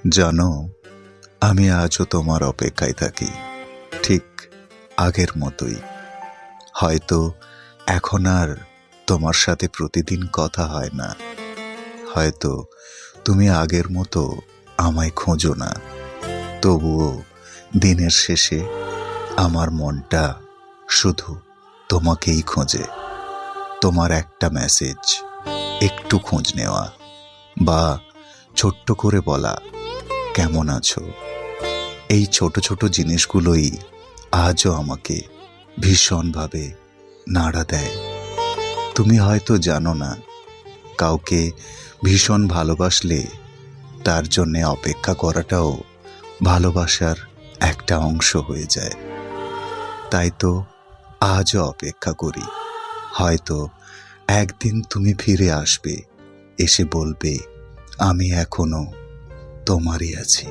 জানো, আমি আজও তোমার অপেক্ষায় থাকি, ঠিক আগের মতোই। হয়তো এখন আর তোমার সাথে প্রতিদিন কথা হয় না, হয়তো তুমি আগের মতো আমায় খোঁজো না, তবুও দিনের শেষে আমার মনটা শুধু তোমাকেই খোঁজে। তোমার একটা মেসেজ, একটু খোঁজ নেওয়া, বা ছোট্ট করে বলা কেমন আছো, এই ছোট ছোট জিনিসগুলোই আজও আমাকে ভীষণভাবে নাড়া দেয়। তুমি হয়তো জানো না, কাউকে ভীষণ ভালোবাসলে তার জন্যে অপেক্ষা করাটাও ভালোবাসার একটা অংশ হয়ে যায়। তাই তো আজও অপেক্ষা করি। হয়তো একদিন তুমি ফিরে আসবে, এসে বলবে আমি এখনো তোমারই আছি।